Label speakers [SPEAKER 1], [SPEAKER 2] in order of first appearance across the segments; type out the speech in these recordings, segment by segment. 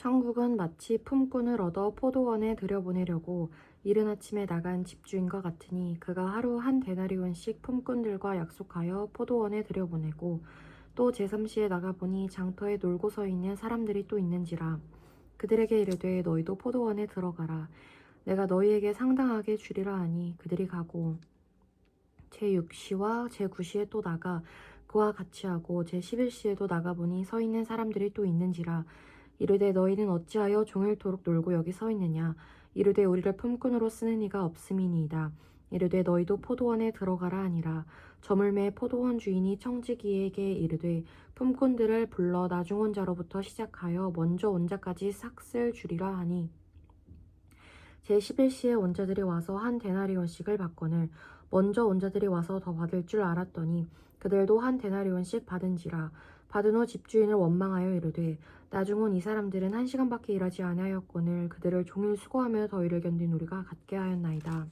[SPEAKER 1] 천국은 마치 품꾼을 얻어 포도원에 들여보내려고 이른 아침에 나간 집주인과 같으니 그가 하루 한 데나리온씩 품꾼들과 약속하여 포도원에 들여보내고 또 제3시에 나가보니 장터에 놀고 서 있는 사람들이 또 있는지라. 그들에게 이르되 너희도 포도원에 들어가라. 내가 너희에게 상당하게 주리라 하니 그들이 가고 제6시와 제9시에 또 나가 그와 같이 하고 제11시에도 나가보니 서 있는 사람들이 또 있는지라. 이르되 너희는 어찌하여 종일토록 놀고 여기 서 있느냐. 이르되 우리를 품꾼으로 쓰는 이가 없음이니이다. 이르되 너희도 포도원에 들어가라 하니라. 저물매 포도원 주인이 청지기에게 이르되 품꾼들을 불러 나중 온 자로부터 시작하여 먼저 온 자까지 삭슬 주리라 하니 제11시에 온 자들이 와서 한 데나리온씩을 받거늘 먼저 온 자들이 와서 더 받을 줄 알았더니 그들도 한 데나리온씩 받은지라. 받은 후 집주인을 원망하여 이르되 나중 온 이 사람들은 1시간밖에 일하지 아니하였거늘 그들을 종일 수고하며 더위를 견딘 우리가 갖게 하였나이다.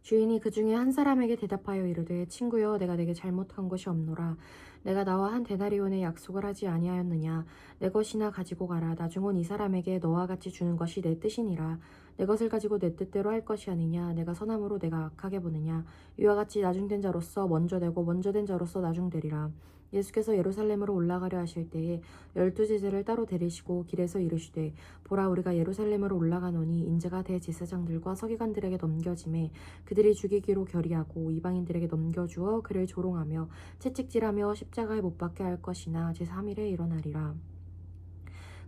[SPEAKER 1] 주인이 그 중에 한 사람에게 대답하여 이르되 친구여 내가 내게 잘못한 것이 없노라. 내가 나와 한 데나리온의 약속을 하지 아니하였느냐. 내 것이나 가지고 가라. 나중 온 이 사람에게 너와 같이 주는 것이 내 뜻이니라. 내 것을 가지고 내 뜻대로 할 것이 아니냐. 내가 선함으로 내가 악하게 보느냐. 이와 같이 나중된 자로서 먼저 되고 먼저 된 자로서 나중되리라. 예수께서 예루살렘으로 올라가려 하실 때에 12제자를 따로 데리시고 길에서 이르시되 보라 우리가 예루살렘으로 올라가노니 인자가 대제사장들과 서기관들에게 넘겨짐에 그들이 죽이기로 결의하고 이방인들에게 넘겨주어 그를 조롱하며 채찍질하며 십자가에 못 박게 할 것이나 제3일에 일어나리라.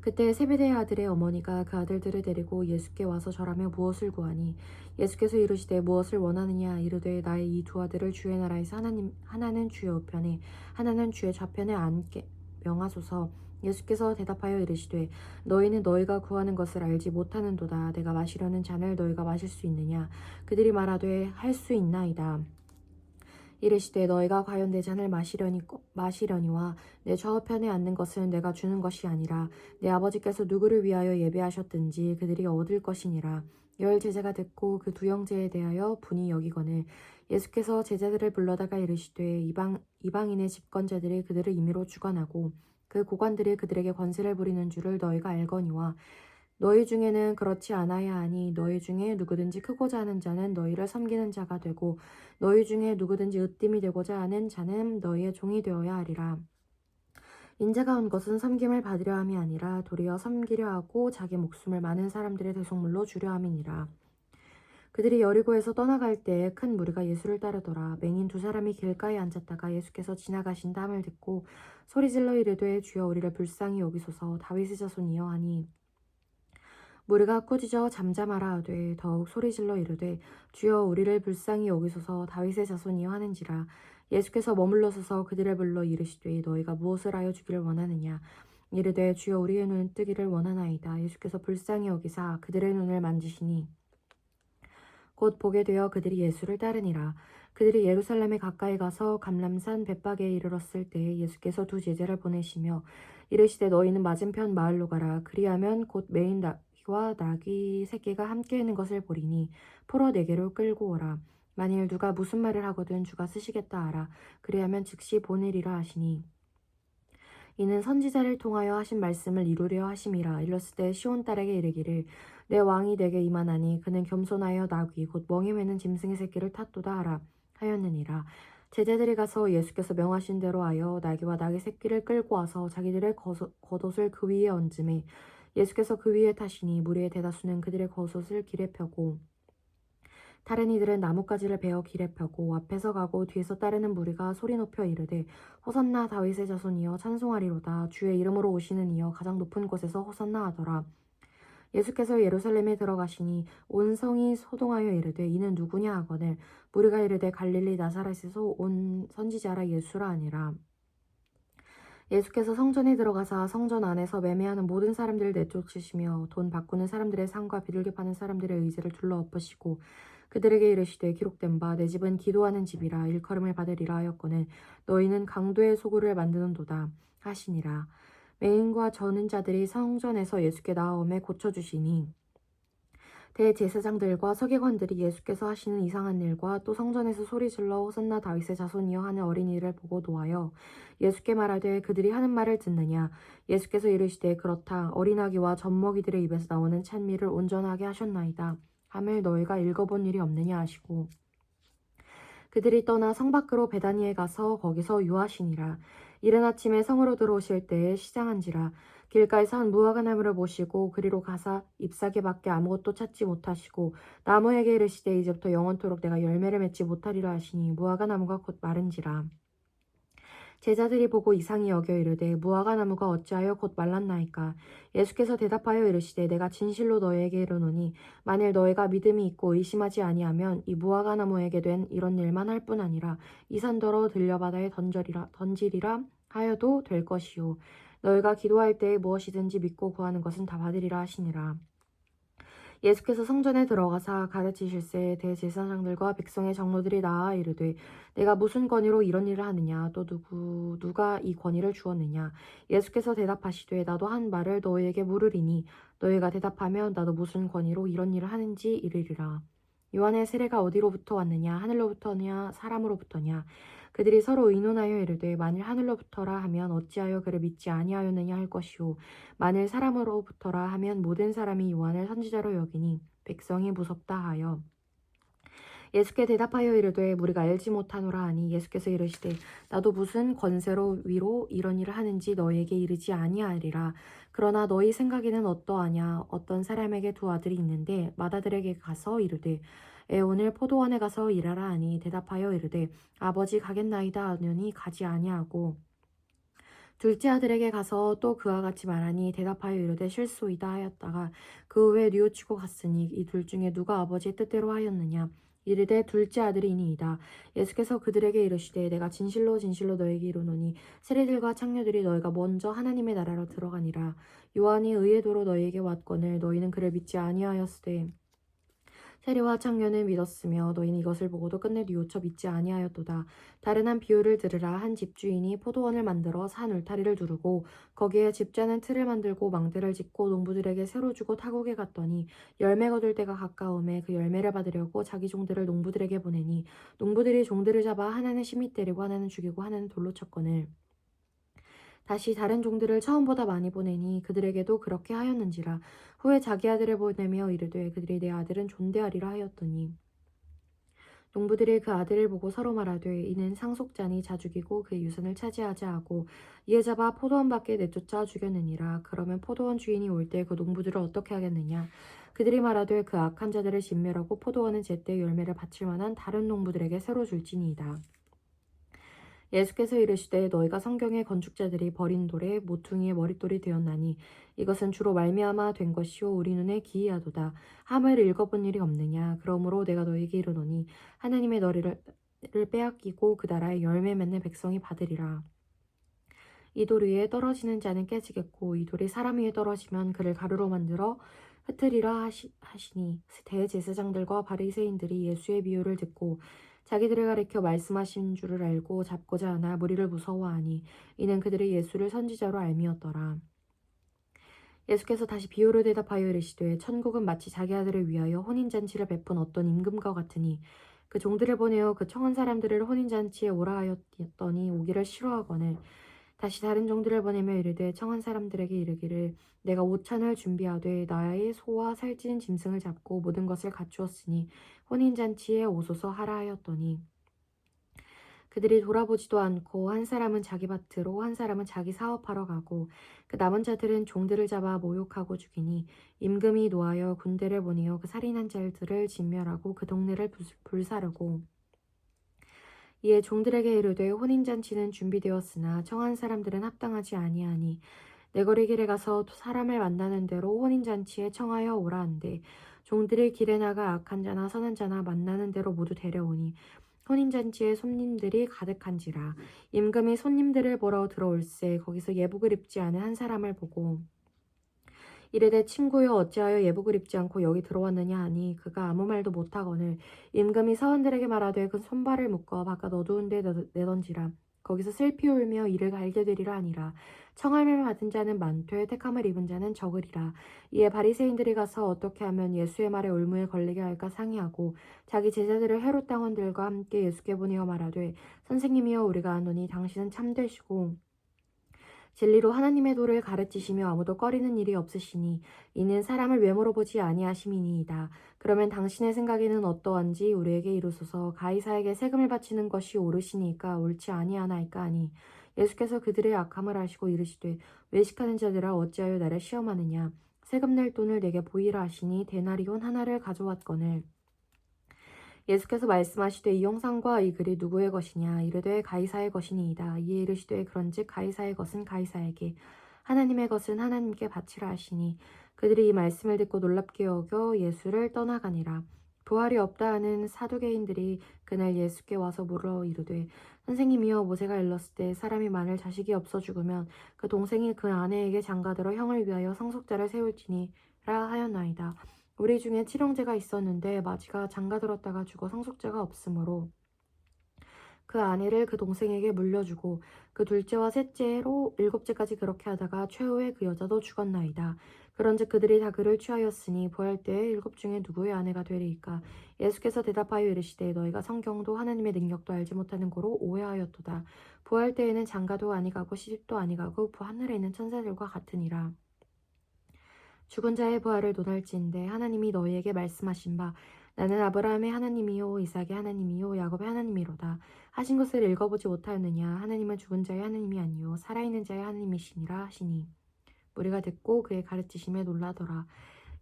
[SPEAKER 1] 그때 세베대의 아들의 어머니가 그 아들들을 데리고 예수께 와서 절하며 무엇을 구하니 예수께서 이르시되 무엇을 원하느냐. 이르되 나의 이 두 아들을 주의 나라에서 하나는 주의 우편에 하나는 주의 좌편에 앉게 명하소서. 예수께서 대답하여 이르시되 너희는 너희가 구하는 것을 알지 못하는도다. 내가 마시려는 잔을 너희가 마실 수 있느냐. 그들이 말하되 할 수 있나이다. 이르시되 너희가 과연 내 잔을 마시려니와 내 좌우편에 앉는 것은 내가 주는 것이 아니라 내 아버지께서 누구를 위하여 예배하셨든지 그들이 얻을 것이니라. 열 제자가 듣고 그 두 형제에 대하여 분이 여기거늘 예수께서 제자들을 불러다가 이르시되 이방인의 집권자들이 그들을 임의로 주관하고 그 고관들이 그들에게 권세를 부리는 줄을 너희가 알거니와 너희 중에는 그렇지 않아야 하니 너희 중에 누구든지 크고자 하는 자는 너희를 섬기는 자가 되고 너희 중에 누구든지 으뜸이 되고자 하는 자는 너희의 종이 되어야 하리라. 인자가 온 것은 섬김을 받으려 함이 아니라 도리어 섬기려 하고 자기 목숨을 많은 사람들의 대속물로 주려 함이니라. 그들이 여리고에서 떠나갈 때에 큰 무리가 예수를 따르더라. 맹인 두 사람이 길가에 앉았다가 예수께서 지나가신다 함을 듣고 소리질러 이르되 주여 우리를 불쌍히 여기소서. 다윗의 자손이여 하니 무리가 꾸짖어 잠잠하라 하되 더욱 소리질러 이르되 주여 우리를 불쌍히 여기소서. 다윗의 자손이여 하는지라. 예수께서 머물러 서서 그들을 불러 이르시되 너희가 무엇을 하여 주기를 원하느냐. 이르되 주여 우리의 눈 뜨기를 원하나이다. 예수께서 불쌍히 여기사 그들의 눈을 만지시니 곧 보게 되어 그들이 예수를 따르니라. 그들이 예루살렘에 가까이 가서 감람산 벳박에 이르렀을 때에 예수께서 두 제자를 보내시며 이르시되 너희는 맞은편 마을로 가라. 그리하면 곧 매인 나귀와 나귀 새끼가 함께 있는 것을 보리니 풀어 내게로 끌고 오라. 만일 누가 무슨 말을 하거든 주가 쓰시겠다 하라. 그리하면 즉시 보내리라 하시니 이는 선지자를 통하여 하신 말씀을 이루려 하심이라. 일렀을 때 시온 딸에게 이르기를 내 왕이 내게 임하나니 그는 겸손하여 나귀 곧 멍에 매는 짐승의 새끼를 탔도다 하라 하였느니라. 제자들이 가서 예수께서 명하신 대로 하여 나귀와 나귀 새끼를 끌고 와서 자기들의 겉옷을 그 위에 얹음에 예수께서 그 위에 타시니 무리의 대다수는 그들의 겉옷을 길에 펴고 다른 이들은 나뭇가지를 베어 길에 펴고 앞에서 가고 뒤에서 따르는 무리가 소리 높여 이르되 호산나 다윗의 자손이여 찬송하리로다. 주의 이름으로 오시는 이여 가장 높은 곳에서 호산나 하더라. 예수께서 예루살렘에 들어가시니 온 성이 소동하여 이르되 이는 누구냐 하거늘 무리가 이르되 갈릴리 나사렛에서 온 선지자라 예수라 하니라. 예수께서 성전에 들어가사 성전 안에서 매매하는 모든 사람들을 내쫓으시며 돈 바꾸는 사람들의 상과 비둘기 파는 사람들의 의제를 둘러 엎으시고 그들에게 이르시되 기록된 바 내 집은 기도하는 집이라 일컬음을 받으리라 하였거늘 너희는 강도의 소굴을 만드는도다 하시니라. 매인과 저는 자들이 성전에서 예수께 나아오매 고쳐주시니 대제사장들과 서기관들이 예수께서 하시는 이상한 일과 또 성전에서 소리질러 호산나 다윗의 자손이여 하는 어린이를 보고 노하여 예수께 말하되 그들이 하는 말을 듣느냐. 예수께서 이르시되 그렇다. 어린아기와 젖먹이들의 입에서 나오는 찬미를 온전하게 하셨나이다 함을 너희가 읽어본 일이 없느냐 하시고, 그들이 떠나 성 밖으로 베다니에 가서 거기서 유하시니라. 이른 아침에 성으로 들어오실 때에 시장한지라. 길가에서 한 무화과 나무를 보시고 그리로 가사 잎사귀밖에 아무것도 찾지 못하시고 나무에게 이르시되 이제부터 영원토록 내가 열매를 맺지 못하리라 하시니 무화과 나무가 곧 마른지라. 제자들이 보고 이상히 여겨 이르되 무화과 나무가 어찌하여 곧 말랐나이까. 예수께서 대답하여 이르시되 내가 진실로 너희에게 이르노니 만일 너희가 믿음이 있고 의심하지 아니하면 이 무화과 나무에게 된 이런 일만 할 뿐 아니라 이 산더러 들려 바다에 던지리라 하여도 될 것이요. 너희가 기도할 때에 무엇이든지 믿고 구하는 것은 다 받으리라 하시니라. 예수께서 성전에 들어가사 가르치실새 대제사장들과 백성의 장로들이 나아 이르되 내가 무슨 권위로 이런 일을 하느냐 또 누가 이 권위를 주었느냐. 예수께서 대답하시되 나도 한 말을 너희에게 물으리니 너희가 대답하면 나도 무슨 권위로 이런 일을 하는지 이르리라. 요한의 세례가 어디로부터 왔느냐 하늘로부터냐 사람으로부터냐. 그들이 서로 의논하여 이르되 만일 하늘로부터라 하면 어찌하여 그를 믿지 아니하였느냐 할 것이요 만일 사람으로부터라 하면 모든 사람이 요한을 선지자로 여기니 백성이 무섭다 하여 예수께 대답하여 이르되 우리가 알지 못하노라 하니 예수께서 이르시되 나도 무슨 권세로 위로 이런 일을 하는지 너희에게 이르지 아니하리라. 그러나 너희 생각에는 어떠하냐. 어떤 사람에게 두 아들이 있는데 맏아들에게 가서 이르되 오늘 포도원에 가서 일하라 하니 대답하여 이르되 아버지 가겠나이다 하느니 가지 아니하고 둘째 아들에게 가서 또 그와 같이 말하니 대답하여 이르되 실소이다 하였다가 그 후에 뉘우치고 갔으니 이 둘 중에 누가 아버지의 뜻대로 하였느냐. 이르되 둘째 아들이니이다. 예수께서 그들에게 이르시되 내가 진실로 진실로 너에게 이르노니 세리들과 창녀들이 너희가 먼저 하나님의 나라로 들어가니라. 요한이 의의 도로 너희에게 왔거늘 너희는 그를 믿지 아니하였으되 세리와 창녀는 믿었으며 너희는 이것을 보고도 끝내 뉘우쳐 믿지 아니하였도다. 다른 한 비유를 들으라. 한 집주인이 포도원을 만들어 산 울타리를 두르고 거기에 집자는 틀을 만들고 망대를 짓고 농부들에게 새로 주고 타국에 갔더니 열매 거둘 때가 가까움에 그 열매를 받으려고 자기 종들을 농부들에게 보내니 농부들이 종들을 잡아 하나는 심히 때리고 하나는 죽이고 하나는 돌로 쳤거늘 다시 다른 종들을 처음보다 많이 보내니 그들에게도 그렇게 하였는지라. 후에 자기 아들을 보내며 이르되 그들이 내 아들은 존대하리라 하였더니 농부들이 그 아들을 보고 서로 말하되 이는 상속자니 자 죽이고 그의 유산을 차지하자 하고 이에 잡아 포도원 밖에 내쫓아 죽였느니라. 그러면 포도원 주인이 올 때 그 농부들을 어떻게 하겠느냐. 그들이 말하되 그 악한 자들을 진멸하고 포도원은 제때 열매를 바칠 만한 다른 농부들에게 새로 줄지니이다. 예수께서 이르시되 너희가 성경의 건축자들이 버린 돌에 모퉁이의 머릿돌이 되었나니 이것은 주로 말미암아 된 것이요 우리 눈에 기이하도다. 함을 읽어본 일이 없느냐. 그러므로 내가 너희에게 이르노니 하나님의 너희를 빼앗기고 그 나라의 열매 맺는 백성이 받으리라. 이 돌 위에 떨어지는 자는 깨지겠고 이 돌이 사람 위에 떨어지면 그를 가루로 만들어 흩으리라 하시니 대제사장들과 바리새인들이 예수의 비유를 듣고 자기들을 가리켜 말씀하신 줄을 알고 잡고자 하나 무리를 무서워하니 이는 그들이 예수를 선지자로 알미었더라. 예수께서 다시 비유로 대답하여 이르시되 천국은 마치 자기 아들을 위하여 혼인잔치를 베푼 어떤 임금과 같으니 그 종들을 보내어 그 청한 사람들을 혼인잔치에 오라 하였더니 오기를 싫어하거늘 다시 다른 종들을 보내며 이르되 청한 사람들에게 이르기를 내가 오찬을 준비하되 나의 소와 살찐 짐승을 잡고 모든 것을 갖추었으니 혼인잔치에 오소서 하라 하였더니 그들이 돌아보지도 않고 한 사람은 자기 밭으로 한 사람은 자기 사업하러 가고 그 남은 자들은 종들을 잡아 모욕하고 죽이니 임금이 노하여 군대를 보내어 그 살인한 자들을 진멸하고 그 동네를 불사르고 이에 종들에게 이르되 혼인잔치는 준비되었으나 청한 사람들은 합당하지 아니하니 내거리 길에 가서 사람을 만나는 대로 혼인잔치에 청하여 오라 한대 종들이 길에 나가 악한 자나 선한 자나 만나는 대로 모두 데려오니 혼인잔치에 손님들이 가득한지라. 임금이 손님들을 보러 들어올새 거기서 예복을 입지 않은 한 사람을 보고 이르되 친구여 어찌하여 예복을 입지 않고 여기 들어왔느냐 하니 그가 아무 말도 못하거늘 임금이 사원들에게 말하되 그 손발을 묶어 바깥 어두운 데 내던지라. 거기서 슬피 울며 이를 갈게 되리라 하니라. 청함을 받은 자는 많되 택함을 입은 자는 적으리라. 이에 바리새인들이 가서 어떻게 하면 예수의 말에 올무에 걸리게 할까 상의하고 자기 제자들을 헤롯 당원들과 함께 예수께 보내어 말하되 선생님이여 우리가 아노니 당신은 참되시고 진리로 하나님의 도를 가르치시며 아무도 꺼리는 일이 없으시니 이는 사람을 외모로 보지 아니하심이니이다. 그러면 당신의 생각에는 어떠한지 우리에게 이루소서. 가이사에게 세금을 바치는 것이 옳으시니까 옳지 아니하나이까 하니 예수께서 그들의 악함을 아시고 이르시되 외식하는 자들아 어찌하여 나를 시험하느냐. 세금 낼 돈을 내게 보이라 하시니 데나리온 하나를 가져왔거늘 예수께서 말씀하시되 이 형상과 이 글이 누구의 것이냐 이르되 가이사의 것이니이다. 이에 이르시되 그런즉 가이사의 것은 가이사에게 하나님의 것은 하나님께 바치라 하시니 그들이 이 말씀을 듣고 놀랍게 여겨 예수를 떠나가니라. 부활이 없다 하는 사두개인들이 그날 예수께 와서 물어 이르되 선생님이여 모세가 일렀을 때 사람이 만일 자식이 없어 죽으면 그 동생이 그 아내에게 장가들어 형을 위하여 상속자를 세울지니라 하였나이다. 우리 중에 칠형제가 있었는데 마지가 장가들었다가 죽어 상속자가 없으므로 그 아내를 그 동생에게 물려주고 그 둘째와 셋째로 일곱째까지 그렇게 하다가 최후에 그 여자도 죽었나이다. 그런즉 그들이 다 그를 취하였으니 부활 때에 일곱 중에 누구의 아내가 되리이까. 예수께서 대답하여 이르시되 너희가 성경도 하나님의 능력도 알지 못하는 고로 오해하였도다. 부활 때에는 장가도 아니가고 시집도 아니가고 하늘에 있는 천사들과 같으니라. 죽은 자의 부활을 논할지인데 하나님이 너희에게 말씀하신 바 나는 아브라함의 하나님이요 이삭의 하나님이요 야곱의 하나님이로다 하신 것을 읽어보지 못하였느냐. 하나님은 죽은 자의 하나님이 아니요 살아있는 자의 하나님이시니라 하시니 우리가 듣고 그의 가르치심에 놀라더라.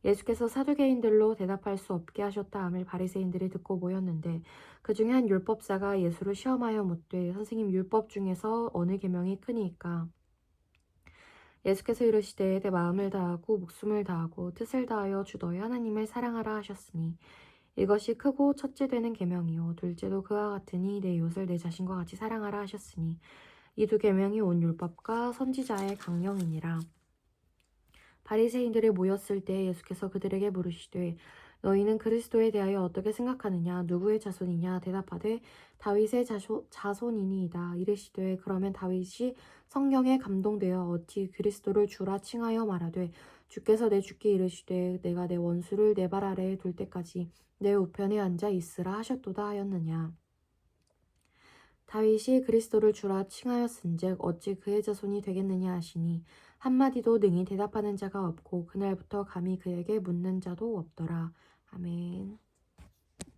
[SPEAKER 1] 예수께서 사두개인들로 대답할 수 없게 하셨다 함을 바리새인들이 듣고 모였는데 그 중에 한 율법사가 예수를 시험하여 묻되 선생님 율법 중에서 어느 계명이 크니이까. 예수께서 이르시되 내 마음을 다하고 목숨을 다하고 뜻을 다하여 주 너희 하나님을 사랑하라 하셨으니 이것이 크고 첫째 되는 계명이요 둘째도 그와 같으니 내 이웃을 내 자신과 같이 사랑하라 하셨으니 이 두 계명이 온 율법과 선지자의 강령이니라. 바리새인들이 모였을 때 예수께서 그들에게 물으시되 너희는 그리스도에 대하여 어떻게 생각하느냐. 누구의 자손이냐. 대답하되 다윗의 자손이니이다. 이르시되 그러면 다윗이 성경에 감동되어 어찌 그리스도를 주라 칭하여 말하되 주께서 내 주께 이르시되 내가 내 원수를 내 발 아래에 둘 때까지 내 우편에 앉아 있으라 하셨도다 하였느냐. 다윗이 그리스도를 주라 칭하였은즉 어찌 그의 자손이 되겠느냐 하시니 한마디도 능히 대답하는 자가 없고 그날부터 감히 그에게 묻는 자도 없더라. 아멘.